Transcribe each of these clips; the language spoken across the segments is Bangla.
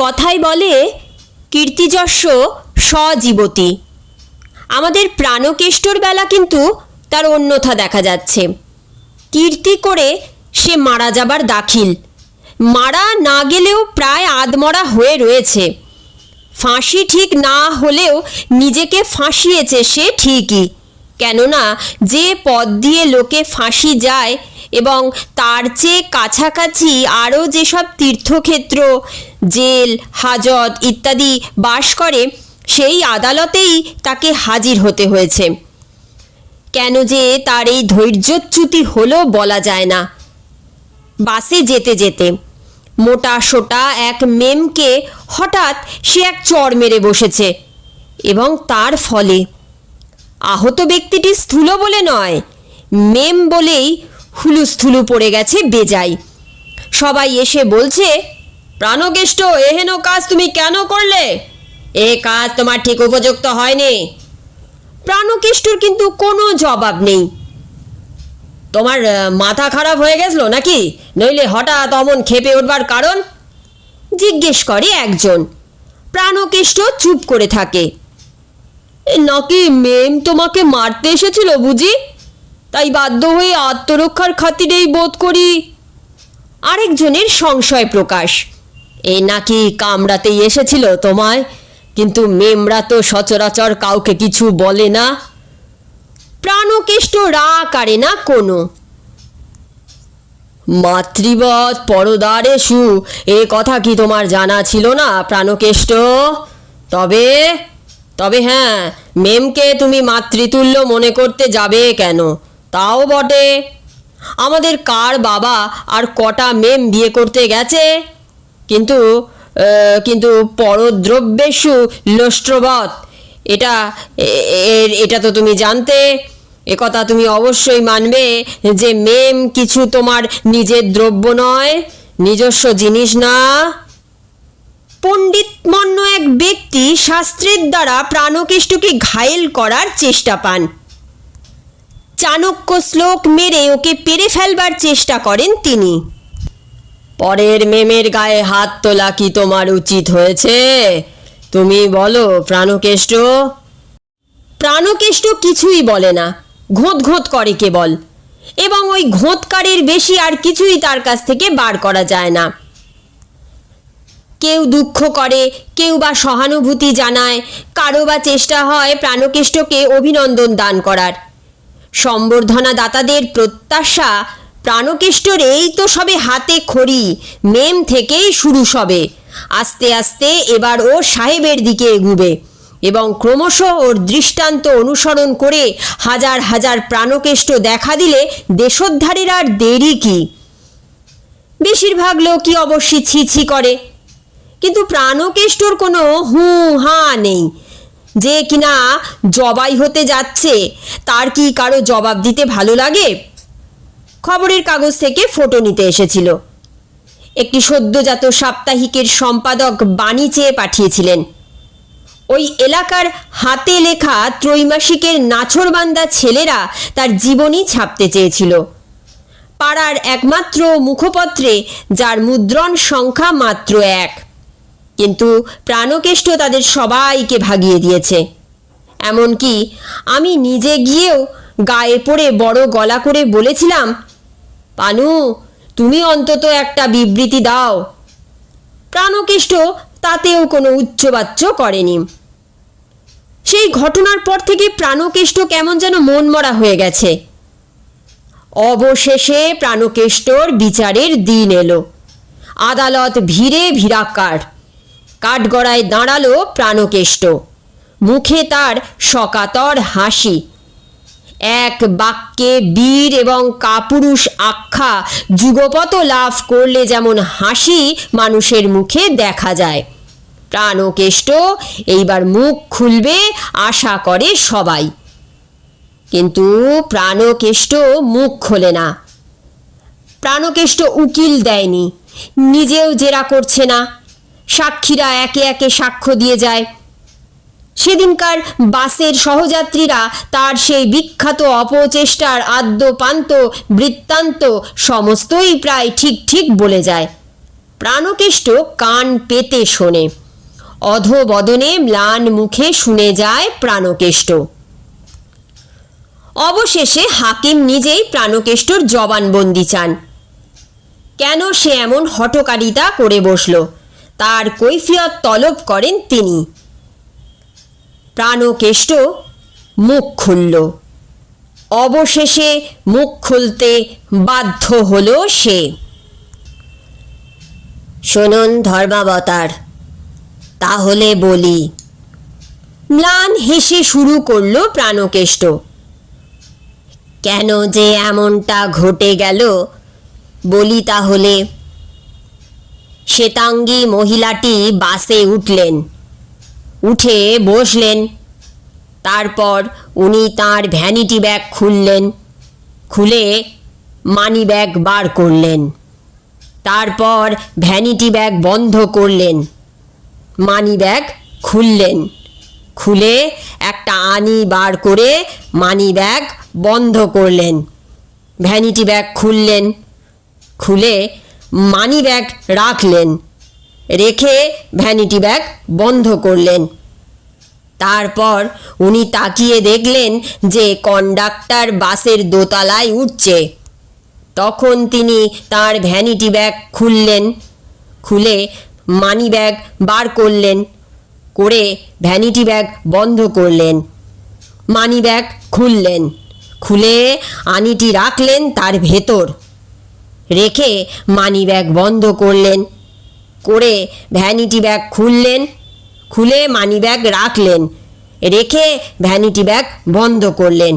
কথাই বলে কীর্তিযস্য সজীবতি। আমাদের প্রাণকেষ্টর বেলা কিন্তু তার অন্যথা দেখা যাচ্ছে। কীর্তি করে সে মারা যাবার দাখিল, মারা না গেলেও প্রায় আধমরা হয়ে রয়েছে। ফাঁসি ঠিক না হলেও নিজেকে ফাঁসিয়েছে সে ঠিকই, কেননা যে পথ দিয়ে লোকে ফাঁসি যায় এবং তার চেয়ে কাছাকাছি আরও যেসব তীর্থক্ষেত্র, জেল, হাজত ইত্যাদি বাস করে, সেই আদালতেই তাকে হাজির হতে হয়েছে। কেন যে তার এই ধৈর্যচ্যুতি হলো বলা যায় না। বাসে যেতে যেতে মোটা সোটা এক মেমকে হঠাৎ সে এক চড় মেরে বসেছে এবং তার ফলে আহত ব্যক্তিটি স্থূল বলে নয়, মেম বলেই হুলুস্থুলু পড়ে গেছে বেজায়। সবাই এসে বলছে, প্রাণকেষ্ট, এহেন কাজ তুমি কেন করলে? এ কাজ তোমার ঠিক উপযুক্ত হয়নি। প্রাণকেষ্টর কিন্তু কোনো জবাব নেই। তোমার মাথা খারাপ হয়ে গেছিল নাকি? নইলে হঠাৎ অমন খেপে উঠবার কারণ? জিজ্ঞেস করে একজন। প্রাণকেষ্ট চুপ করে থাকে। নাকি মেম তোমাকে মারতে এসেছিল বুঝি, তাই বাধ্য হয়ে আত্মরক্ষার খাতিরেই বোধ করি। আরেকজনের সংশয় প্রকাশ। এ নাকি কামড়াতেই এসেছিল তোমায়, কিন্তু মেমরা তো সচরাচর কাউকে কিছু বলে না। প্রাণকেষ্ট রাগ করে না কোনো। মাতৃবৎ পরদারেষু, এ কথা কি তোমার জানা ছিল না প্রাণকেষ্ট? তবে তবে হ্যাঁ, মেমকে তুমি মাতৃতুল্য মনে করতে যাবে কেন? তাও বটে, আমাদের কার বাবা আর কটা মেম বিয়ে করতে গেছে? কিন্তু কিন্তু পরদ্রব্যেষু লোষ্ট্রবৎ, এটা তো তুমি জানতে। একথা তুমি অবশ্যই মানবে যে মেম কিছু তোমার নিজের দ্রব্য নয়, নিজস্ব জিনিস না। পণ্ডিতমন্য এক ব্যক্তি শাস্ত্রের দ্বারা প্রাণকেষ্টকে ঘায়েল করার চেষ্টা পান। চাণক্য শ্লোক মেরে ওকে পেরে ফেলবার চেষ্টা করেন তিনি। পরের মেমের গায়ে হাত তোলা কি তোমার উচিত হয়েছে? তুমি বলো প্রাণকেষ্ট। প্রাণকেষ্ট কিছুই বলে না, ঘোঁত ঘোঁত করে কেবল, এবং ওই ঘোঁতকারের বেশি আর কিছুই তার কাছ থেকে বার করা যায় না। কেউ দুঃখ করে, কেউ বা সহানুভূতি জানায়, কারো বা চেষ্টা হয় প্রাণকেষ্টকে অভিনন্দন দান করার। সম্বর্ধনা দাতাদের প্রত্যাশা প্রাণকেষ্টর এই তো সবে হাতে খড়ি, মেম থেকেই শুরু সবে। আস্তে আস্তে এবার ও সাহেবের দিকে এগুবে এবং ক্রমশ ওর দৃষ্টান্ত অনুসরণ করে হাজার হাজার প্রাণকেষ্ট দেখা দিলে দেশোদ্ধারের আর দেরি কি? বেশিরভাগ লোকই অবশ্যই ছি ছি করে, কিন্তু প্রাণকেষ্টর কোনো হু হা নেই। যে কিনা জবাই হতে যাচ্ছে তার কি কারো জবাব দিতে ভালো লাগে? খবরের কাগজ থেকে ফটো নিতে এসেছিল। একটি সদ্যজাত সাপ্তাহিকের সম্পাদক বাণী চেয়ে পাঠিয়েছিলেন। ওই এলাকার হাতে লেখা ত্রৈমাসিকের নাছোড়বান্দা ছেলেরা তার জীবনী ছাপতে চেয়েছিল। পাড়ার একমাত্র মুখপত্রে, যার মুদ্রণ সংখ্যা মাত্র 1, কিন্তু প্রাণকেষ্ট তাদের সবাইকে ভাগিয়ে দিয়েছে। এমনকি আমি নিজে গিয়েও গায়ে পড়ে বড় গলা করে বলেছিলাম, পানু, তুমি অন্তত একটা বিবৃতি দাও। প্রাণকেষ্ট তাতেও কোনো উচ্চবাচ্য করেনি। সেই ঘটনার পর থেকে প্রাণকেষ্ট কেমন যেন মনমরা হয়ে গেছে। অবশেষে প্রাণকেষ্টর বিচারের দিন এলো। আদালত ভিড়ে ভিড়াক্কার। কাঠগড়ায় দাঁড়ালো প্রাণকেষ্ট। মুখে তার সকাতর হাসি। এক বাক্যে বীর এবং কাপুরুষ আখ্যা যুগপত লাভ করলে যেমন হাসি মানুষের মুখে দেখা যায়, প্রাণকেষ্ট এইবার মুখ খুলবে আশা করে সবাই। কিন্তু প্রাণকেষ্ট মুখ খোলে না। প্রাণকেষ্ট উকিল দেয়নি, নিজেও জেরা করছে না। সাক্ষীরা একে একে সাক্ষ্য দিয়ে যায়। সেদিনকার বাসের সহযাত্রীরা তার সেই বিখ্যাত অপচেষ্টার আদ্যপান্ত বৃত্তান্ত সমস্তই প্রায় ঠিক ঠিক বলে যায়। প্রাণকেষ্ট কান পেতে শোনে। অধোবদনে ম্লান মুখে শুনে যায় প্রাণকেষ্ট। অবশেষে হাকিম নিজেই প্রাণকেষ্টর জবানবন্দি চান। কেন সে এমন হঠকারিতা করে বসল তার কৈফিয়ত তলব করেন তিনি। প্রাণকেষ্ট মুখ খুলল। অবশেষে মুখ খুলতে বাধ্য হলো সে। শুনুন ধর্মাবতার, তাহলে বলি। ম্লান হেসে শুরু করল প্রাণকেষ্ট। কেন যে এমনটা ঘটে গেল বলি তাহলে। শ্বেতাঙ্গী মহিলাটি বাসে উঠলেন, উঠে বসলেন। তারপর উনি তাঁর ভ্যানিটি ব্যাগ খুললেন, খুলে মানি ব্যাগ বার করলেন। তারপর ভ্যানিটি ব্যাগ বন্ধ করলেন, মানি ব্যাগ খুললেন, খুলে একটা আনি বার করে মানি ব্যাগ বন্ধ করলেন। ভ্যানিটি ব্যাগ খুললেন, খুলে মানি ব্যাগ রাখলেন, রেখে ভ্যানিটি ব্যাগ বন্ধ করলেন। তারপর উনি তাকিয়ে দেখলেন যে কন্ডাক্টর বাসের দোতলায় উঠছে। তখন তিনি তার ভ্যানিটি ব্যাগ খুললেন, খুলে মানি ব্যাগ বার করলেন, করে ভ্যানিটি ব্যাগ বন্ধ করলেন। মানি ব্যাগ খুললেন, খুলে আনিটি রাখলেন তার ভেতর, রেখে মানি ব্যাগ বন্ধ করলেন, করে ভ্যানিটি ব্যাগ খুললেন, খুলে মানি ব্যাগ রাখলেন, রেখে ভ্যানিটি ব্যাগ বন্ধ করলেন।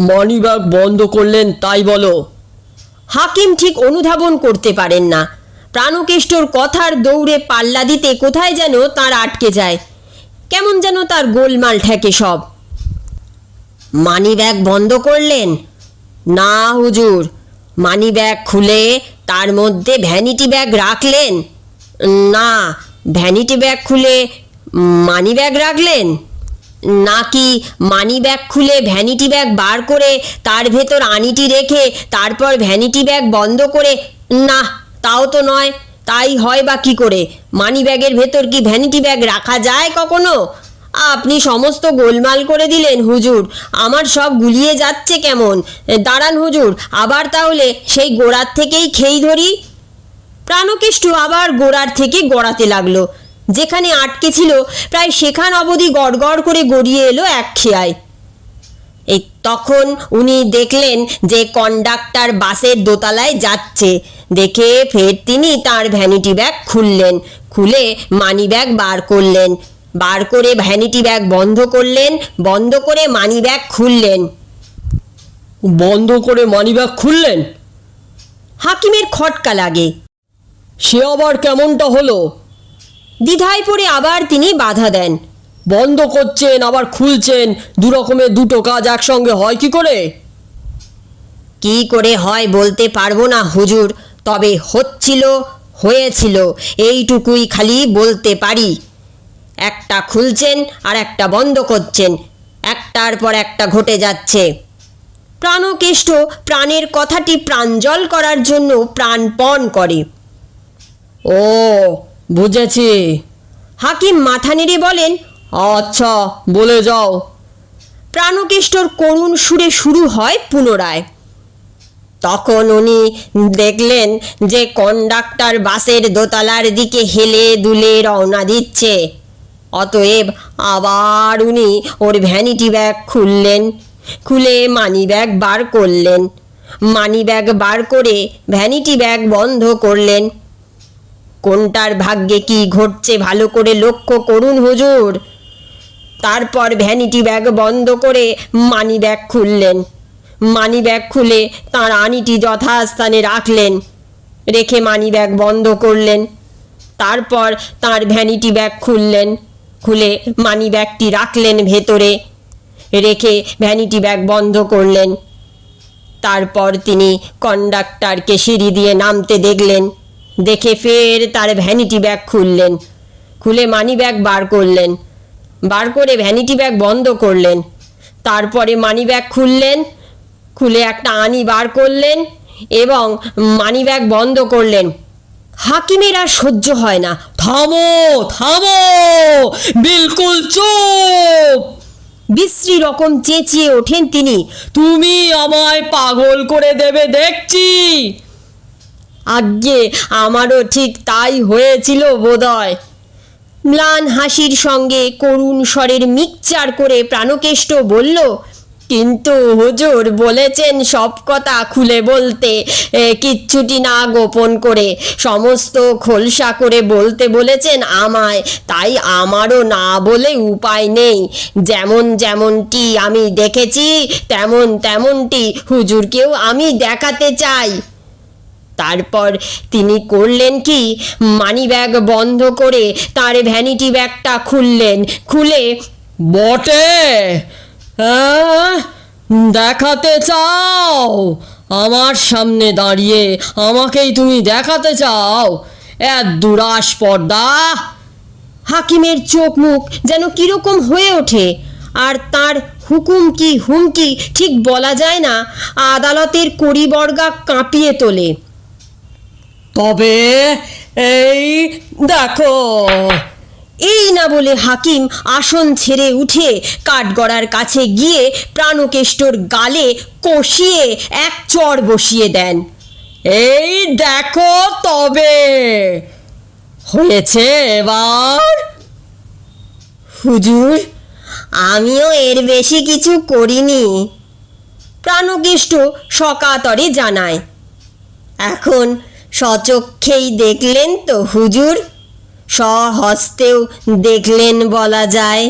মানি ব্যাগ বন্ধ করলেন তাই বলো? হাকিম ঠিক অনুধাবন করতে পারেন না। প্রাণকেষ্টর কথার দৌড়ে পাল্লা দিতে কোথায় যেন তার আটকে যায়, কেমন যেন তার গোলমাল ঠেকে সব। মানি ব্যাগ বন্ধ করলেন? না হুজুর, মানি ব্যাগ খুলে তার মধ্যে ভ্যানিটি ব্যাগ রাখলেন। না, ভ্যানিটি ব্যাগ খুলে মানি ব্যাগ রাখলেন? নাকি মানি ব্যাগ খুলে ভ্যানিটি ব্যাগ বার করে তার ভেতর আনিটি রেখে তারপর ভ্যানিটি ব্যাগ বন্ধ করে? না, তাও তো নয়। তাই হয় বা কী করে? মানি ব্যাগের ভেতর কি ভ্যানিটি ব্যাগ রাখা যায় কখনো? আপনি সমস্ত গোলমাল করে দিলেন হুজুর, আমার সব গুলিয়ে যাচ্ছে কেমন। দাঁড়ান হুজুর, আবার তাহলে সেই গোড়ার থেকেই খেই ধরি। প্রাণকেষ্ট আবার গোড়ার থেকে গড়াতে লাগলো। যেখানে আটকে ছিল প্রায় সেখান অবধি গড়গড় করে গড়িয়ে এলো এক খেয়ায়। এই তখন উনি দেখলেন যে কন্ডাক্টর বাসের দোতলায় যাচ্ছে। দেখে ফের তিনি তার ভ্যানিটি ব্যাগ খুললেন, খুলে মানি ব্যাগ বার করলেন, বার করে ভ্যানিটি ব্যাগ বন্ধ করলেন, বন্ধ করে মানি ব্যাগ খুললেন। বন্ধ করে মানি ব্যাগ খুললেন? হাকিমের খটকা লাগে। সে আবার কেমনটা হলো? দ্বিধায় পড়ে আবার তিনি বাধা দেন। বন্ধ করছেন আবার খুলছেন, দু রকমের দুটো কাজ একসঙ্গে হয় কি করে? কি করে হয় বলতে পারবো না হুজুর, তবে হচ্ছিল, হয়েছিল, এইটুকুই খালি বলতে পারি। একটা খুলছেন আর একটা বন্ধ করছেন, একটার পর একটা ঘটে যাচ্ছে। প্রাণকেষ্ট প্রাণের কথাটি প্রাঞ্জল করার জন্য প্রাণপণ করে। ও বুঝেছি। হাকিম মাথা নেড়ে বলেন, আচ্ছা বলে যাও। প্রাণকেষ্টর করুণ সুরে শুরু হয় পুনরায়। তখন উনি দেখলেন যে কন্ডাক্টর বাসের দোতলার দিকে হেলে দুলে রওনা দিচ্ছে। অতএব আবার উনি ওর ভ্যানিটি ব্যাগ খুললেন, খুলে মানি ব্যাগ বার করলেন, মানি ব্যাগ বার করে ভ্যানিটি ব্যাগ বন্ধ করলেন। কোনটার ভাগ্যে কি ঘটছে ভালো করে লক্ষ্য করুন হুজুর। তারপর ভ্যানিটি ব্যাগ বন্ধ করে মানি ব্যাগ খুললেন, মানি ব্যাগ খুলে তাঁর আনিটি যথাস্থানে রাখলেন, রেখে মানি ব্যাগ বন্ধ করলেন। তারপর তাঁর ভ্যানিটি ব্যাগ খুললেন, খুলে মানি ব্যাগটি রাখলেন ভেতরে, রেখে ভ্যানিটি ব্যাগ বন্ধ করলেন। তারপর তিনি কন্ডাক্টরকে সিঁড়ি দিয়ে নামতে দেখলেন, দেখে ফের তার ভ্যানিটি ব্যাগ খুললেন, খুলে মানি ব্যাগ বার করলেন, বার করে ভ্যানিটি ব্যাগ বন্ধ করলেন। তারপরে মানি ব্যাগ খুললেন, খুলে একটা আনি বার করলেন, এবং মানিব্যাগ বন্ধ করলেন। হাকিমের আর সহ্য হয় না। থামো থামো, বিলকুল চুপ! বিশ্রী রকম চেঁচিয়ে ওঠেন তিনি। তুমি আমায় পাগল করে দেবে দেখছি। আজ্ঞে, আমারও ঠিক তাই হয়েছিল বোধহয়। ম্লান হাসির সঙ্গে করুণ স্বরের মিকচার করে প্রাণকেষ্ট বলল, কিন্তু হুজুর বলেছেন সব কথা খুলে বলতে, কিচ্ছুটি না গোপন করে, সমস্ত খোলসা করে বলতে বলেছেন আমায়। তাই আমারও না বলে উপায় নেই। যেমন যেমনটি আমি দেখেছি তেমন তেমনটি হুজুরকেও আমি দেখাতে চাই। তারপর তিনি করলেন কি, মানিব্যাগ বন্ধ করে তার ভ্যানিটি ব্যাগটা খুললেন। খুলে, বটে, হ্যাঁ, দেখাতে চাও? আমার সামনে দাঁড়িয়ে আমাকেই তুমি দেখাতে চাও? এত দুরাস পর্দা! হাকিমের চোখ মুখ যেন কিরকম হয়ে ওঠে, আর তার হুকুম কি হুমকি ঠিক বলা যায় না। আদালতের কড়িবর্গা কাঁপিয়ে তোলে। তবে এই দেখো। এই না বলে হাকিম আসন ছেড়ে উঠে কাঠগড়ার কাছে গিয়ে প্রাণকেষ্টর গালে কষিয়ে এক চড় বসিয়ে দেন। এই দেখো তবে, হয়েছে এবার? হুজুর, আমিও এর বেশি কিছু করিনি, প্রাণকেষ্ট সকাতরে জানায়। এখন স্বচক্ষেই দেখলেন তো হুজুর, স্বহস্তেও দেখলেন বলা যায়।